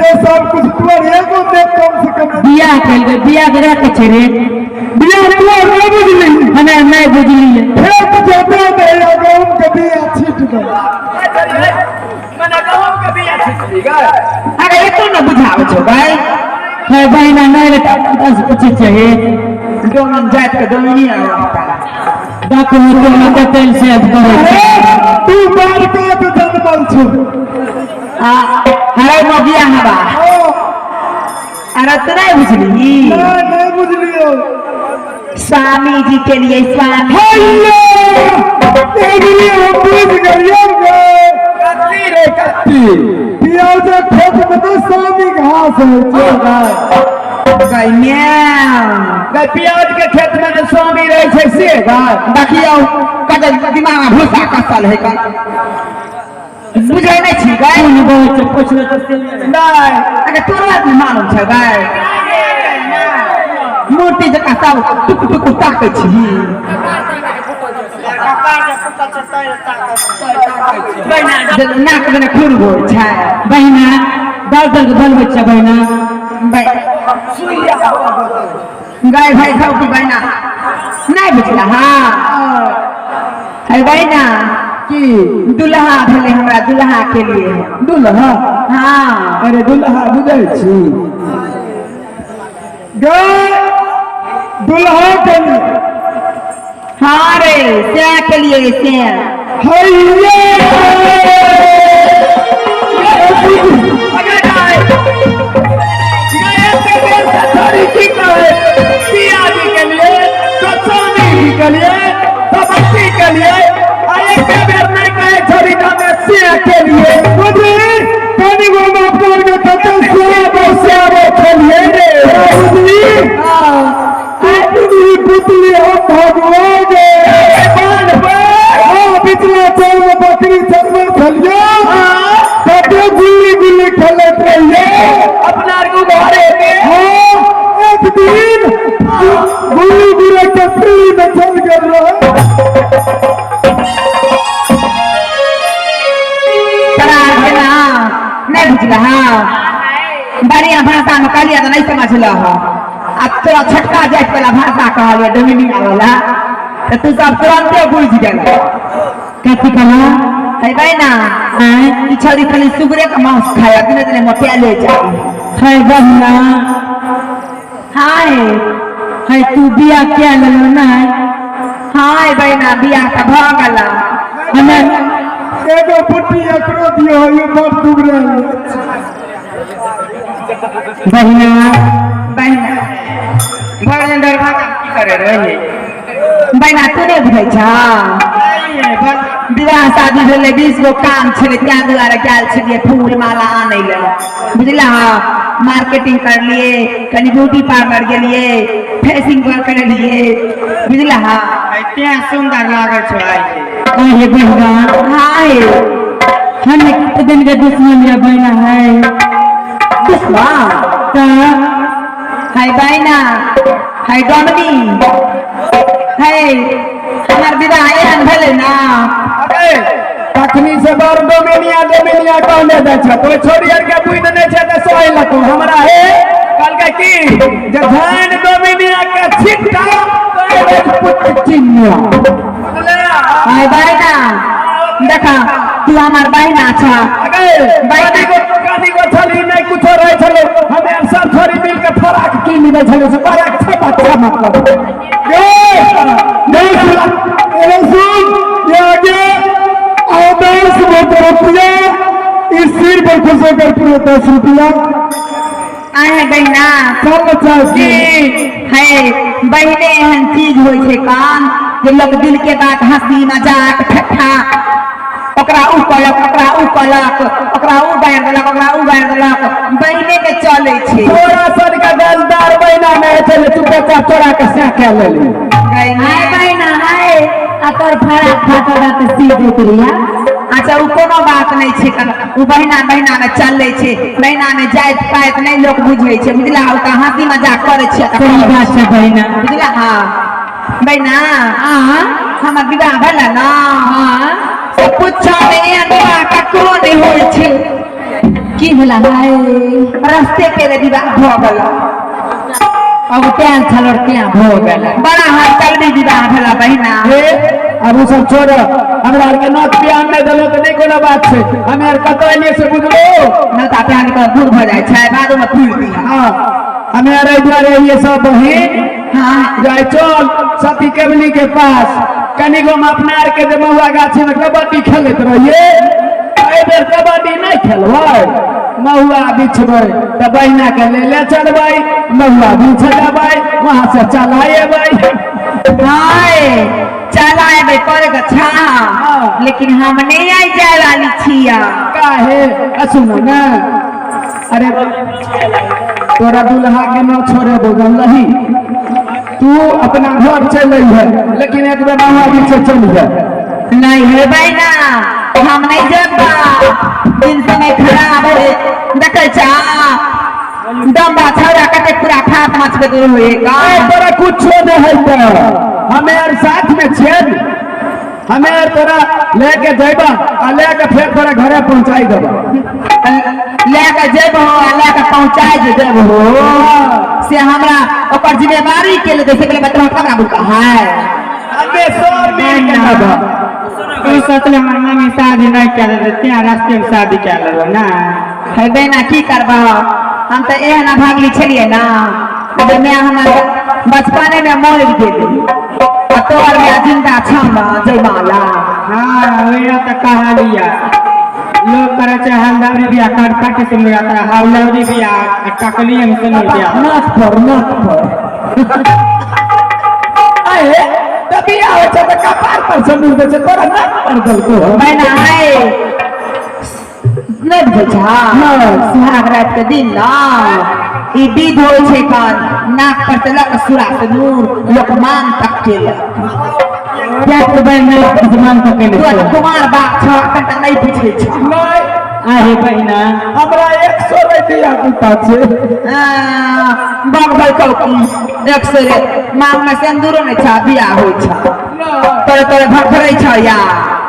ये सब कुछ तुम्हारे एगो दे कम से कम बिया खेल बिया करा के छे रे बिया तू नहीं बुझली हमें नहीं बुझली खेत जोते दे गहूं के बिया छीट दो मने गहूं के बिया छीट दी गा अरे ये तो न बुझाव छो भाई है भाई ना नहीं रे 10-25 चाहिए दोनों जात के दोनों नहीं आवता डाकू तो तेल से तू बार का तो जन्मल छु अरे मोगिया हवा अरे तो नहीं बुझली नहीं बुझलियो स्वामी जी के लिए स्वामी तेरी हम बुझ गए कत्ती रे कत्ती प्याज खेत में तो स्वामी घास है गई प्याज के खेत में जो स्वामी रहे छे से गाय देखियो कद दिमाग में भूसा कसल है का बुझै नहीं छी गाय तू बहुत पूछले तो नहीं अरे तोरा नहीं मालूम छै गाय मूर्ति जका सब टुक टुक ताकै छी नाक में खून हो छै बहिना दल दल के बनबै छै बहिना गाय भाई खाओ की बहिना नहीं बुझला हाँ है बहिना की दुल्हा भेले हमरा दुल्हा के लिए दुल्हा हाँ अरे दुल्हा बुझै छी गाय दुल्हा के हाँ रे क्या के लिए क्या पिछला चौर में बकरी चलवे चलिए गुल्ली गुल्ली खेलत रहिए अपना को घरे में एक दिन गुल्ली गुल्ली के पीढ़ी में चल कर रहे नहीं बुझला हाँ बढ़िया भाषा में कहलिए तो नहीं समझल अब तोरा छटका जात वाला भाषा कहलिए डोमिनिया वाला तो तू सब तुरंते बुझ गल कथी कहला है भाई ना ई छोरी खाली सुगरे का मांस खाया दिन दिन मोटिया ले जा है बहना हाय है तू बिया क्या लेलो ना हाय भाई ना बिया का भगला हमें एगो पुट्टी एकरो दियो ये बड़ दुबरे बहिना बहिना भगवान दरबार की करे रहे बहिना तू नहीं बुझै छा विवाह शादी भेले 20 गो काम छले त्या दुआरे गेल छलिए फूल माला आनै ले बुझला मार्केटिंग कर लिए कनी ब्यूटी पार्लर गेलिए फेसिंग कर लिए बुझला इतना सुंदर लागे छै अरे बहिना हाय हम कितने दिन के दुश्मन या बहिना है दुश्मन का है बहिना है डोमनी है हमार विवाह एहन भेले ना तखनी से बार डोमिनिया कहने दे छ तो छोरी आर के बुझ नै छै त सोइ लतू हमरा हे कल के की जे धान डोमिनिया के छिट्टा तो पुत चिन्या हाय बहिना देखा तू हमार बहिना छा बहिनी को कानी को छली नहीं कुछ रहे छलो हमे सब छोरी मिल के फराक की निभे छलो से फराक छपा छपा मतलब नहीं सुन ये आगे आदर्श में रुपया इस सिर पर खुश होकर पूरे 10 रुपया आए बहिना चल चाहिए है बहिने एहन चीज होइ छै कान जे लोग दिल के बात हंसी मजाक ठट्ठा ओकरा उ कहलक ओकरा उ कहलक ओकरा उ बार देलक ओकरा उ बार देलक बहिने के चलै छै थोड़ा सन का गलदार महीना में चले तू बच्चा तोरा के से के ले ली हाय बहिना हाय आ तोर फराक फाटल के सीध उतरिया अच्छा उ कोनो बात नहीं छै उ बहिना बहिना में चलै छै बहिना में जाइत पाइत नहीं लोग बुझै छै बुझला उ त हंसी मजाक करे छै सही बात छै बहिना बुझला हां बहिना हां हमर विवाह भेला ना हां सब पूछा नहीं विवाह ककरो नहीं होइ छै की होला हाय रास्ते पे रे विवाह हो गला अब क्या छलर क्या हो गला बड़ा हाथ चलनी विवाह भला बहिना अब वो सब छोड़ हमरा के नोट पियान नहीं दलो तो नहीं कोनो बात छे हमें यार कतो एलिए से बुझलो न ता पे आगे दूर हो जाए छै बाद में फूल दी हां हमें यार इधर ये सब बहिन हां जाए चल सती केवली के पास कनिगो में अपनार के जे महुआ गाछी में कबड्डी खेलत रहिए ए बेर कबड्डी नहीं खेलबै महुआ बिछबै त बहिना के ले चलबै महुआ बिछ देबै वहां से चलाएबै हाय चलाए बे करे का छा लेकिन हम नहीं आई जाए वाली छिया काहे सुनो ना अरे तोरा दुल्हा के न छोड़े बोगल नहीं तू अपना घर चल है लेकिन एक बार महुआ बिछ चल है नहीं है बहिना हम नहीं जाबा दिन से नहीं खराब है देखे चा दम्बा छौरा कते पूरा फाट मच के दूर होएगा तोरा कुछ नहीं है तो हमें यार साथ में छेद हमें यार तोरा लेके जेबा आ लेके फिर तोरा घरे पहुंचाई देबा लेके जेबो लेके पहुंचाई देबो से हमरा ओकर जिम्मेदारी के लिए जैसे के बतरा कमरा बुका है अबे सोर में के बा तू सोचले मम्मा में शादी नहीं कर देते रास्ते में शादी कर ले ना है बेना की करबा हम तो एह ना भागली छलिए ना अबे मैं हमरा बचपने में मोर गेली तो और मैं जिंदा छम जयमाला हां ओया त कहालिया लोग करे छै हलदौरी बिया काट काट से लोग आता हलदौरी बिया टकली में से नहीं बिया नाक पर आए तभी आवे छ त कपार पर से मुंह से तोरा नाक पर दल को मैंने आए नहीं बुझा सुहाग रात के दिन ना ई विध होय छै कान नाक पर से लक सुरा से नूर लोक मान तक के क्या तो बहन नहीं दुश्मन को के तो कुमार बात छ कटा नहीं पूछे छ नहीं आहे बहिना हमरा 100 रुपया कुता छे बाग बाग की 100 रे मांग में सिंदूरो नहीं छ बिया होय छ तोरे तोरे भखरै छ या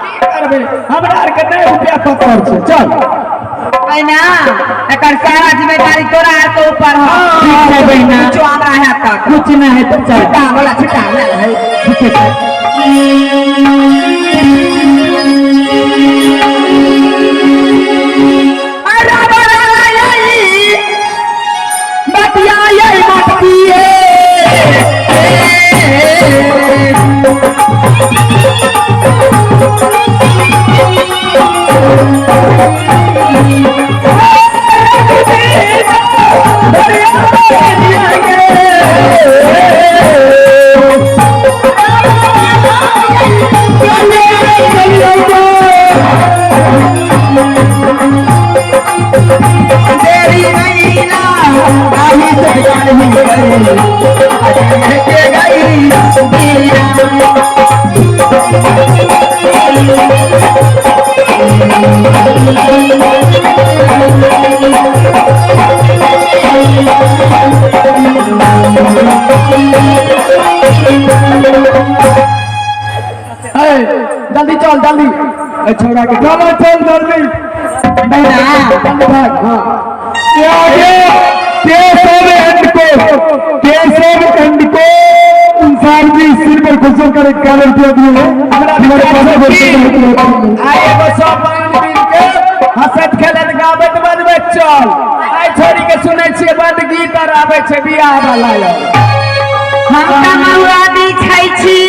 की करबे हमरा आर के नहीं रुपया पकड़ छे चल ना एकर सारा जिम्मेदारी तोरा आर के ऊपर हो ठीक है बहिना जो हमरा है तक कुछ ना है तो चल छिटा वाला छिटा ले है ठीक है अरे बड़ा यही बतिया यही मत किए जल्दी चल जल्दी छोड़ा के चलो चल जल्दी जल्दी भाग हां केशव कंड को इंसान जी सिर पर खुशो कर कालर दिया दिए आए बसो पानी मिल के हंसत खेलत गावत बजबत चल आइ छोड़ी के सुनै छियै बड गीत आर आबै छै बियाह वाला हम त महुआ बिछै छी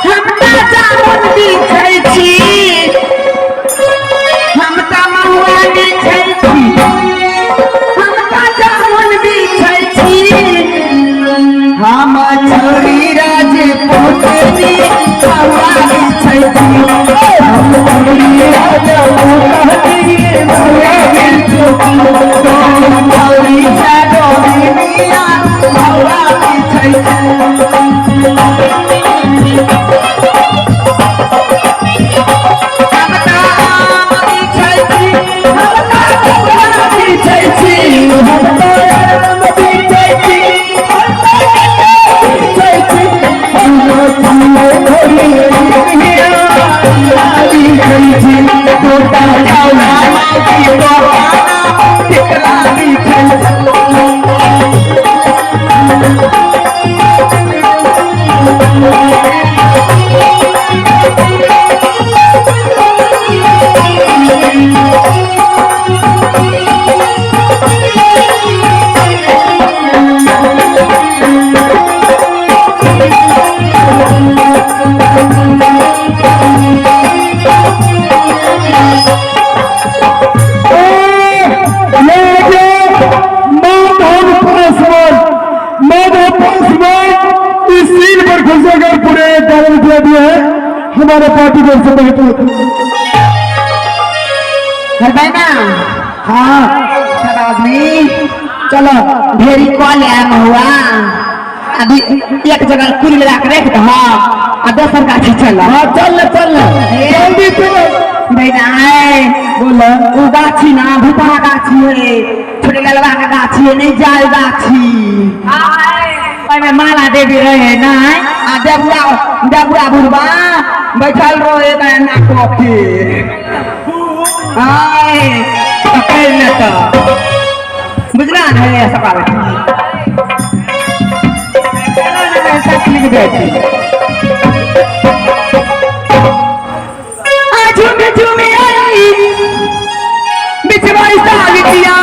हम त जामुन बिछै छी हम त महुआ बिछै छी हम त जामुन बिछै छी हम छोरी राजपूत नी महुआ बिछै छी हम छोरी राजपूत नी महुआ बिछै छी छोरी जादोनी मिया महुआ बिछै छी तुम्हारे पार्टी में से बैठे घर बहना हाँ सब आदमी चलो ढेरी कॉल आम हुआ अभी एक जगह कुल मिला के रख दो और दोसर गाछी चल हाँ चल जल्दी चलो बहना बोलो वो गाछी ना भूपा गाछी है छोटे ललवा का गाछी है नहीं जाल गाछी में माला देवी रहे ना आ देवरा बुढ़वा बैठल रहे ना कॉफी आए पकड़ ले तो बुझला है सकाल लिख देती झूमे झूमे आई बिछवाई सागितिया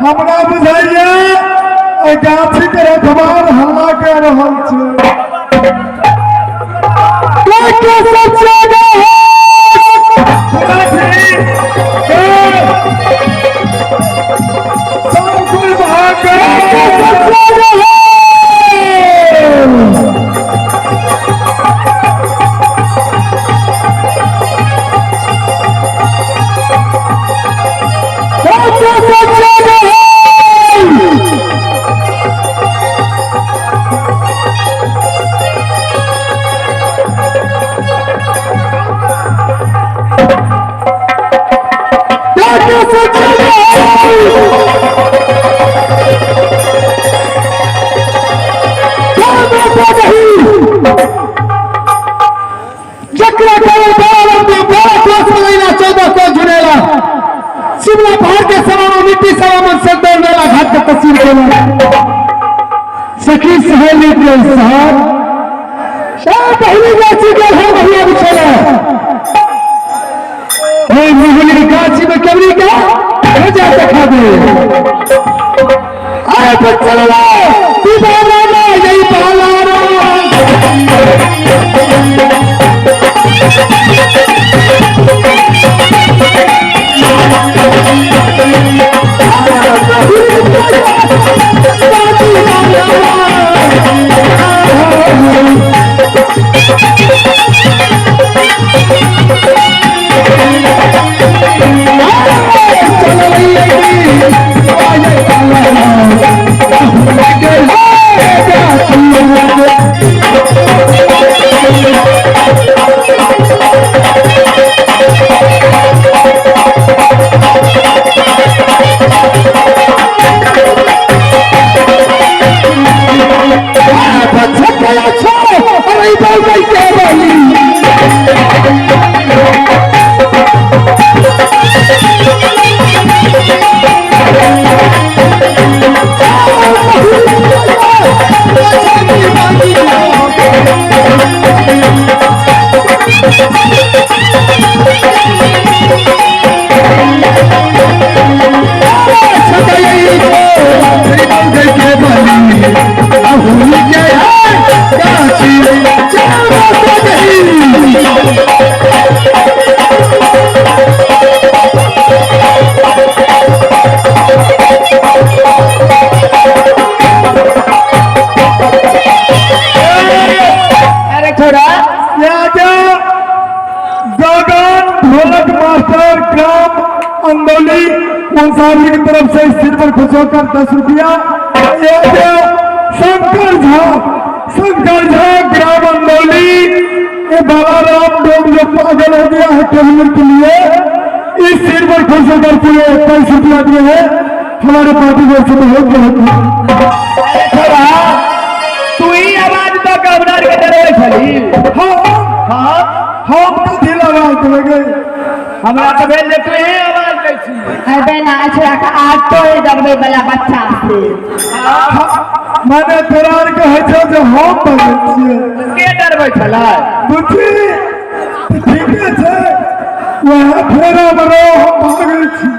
हमरा बुझाइए गाछी के रखवार हल्ला कर रहल छै शिमला पहाड़ के सवा मिट्टी सवा मन से मेला घाट के तस्वीर सखी सहेली प्रेम साहब पहली गाछी के हम भैया बिछेला मोहनी गाछी में कमरी का भेजा देखा दे आए तो चलो दीवाना यही पालाना Gachi, साहब जी की तरफ से इस सिर पर खुश होकर 10 रुपया। शंकर झा ग्राम अंदौली, ये बाबा राम डोम जो पागल हो गया है टहलने के लिए, इस सिर पर खुश होकर पूरे 21 रुपया दिए हैं हमारे पार्टी को। से बहुत बहुत तू ही आवाज तो घबराहट के डरे छली। हम तो दिल आवाज लगे हमरा तो भेल ले तू ही आवाज दै छी। अबे ना छोड़ा का ऑटो दबे वाला बच्चा से माने तोरा आर के है जो हम बजे छिए के डरबै छला बुद्धि ठीक है वह फेरा बरो हम भागे छी।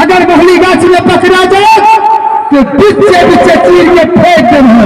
अगर महली गाछ में पकड़ा जाए तो बीचे बीचे चीर के फेंक देना।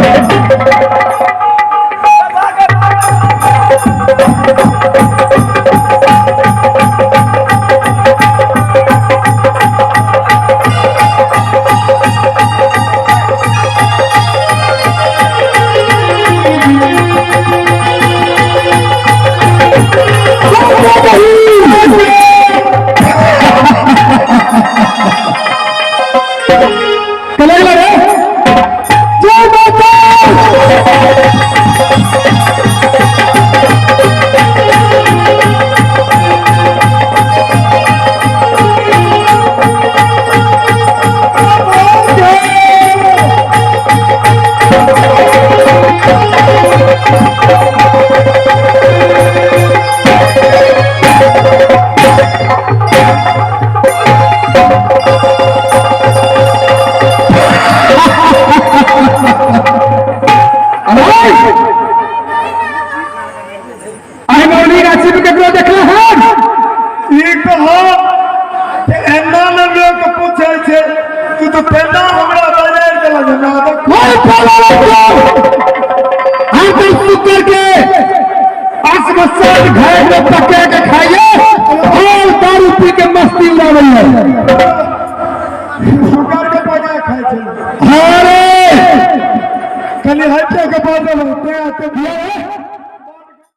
घर में पके के खाइए और दारू पी के मस्ती उड़ावे अरे कल हटे के बाद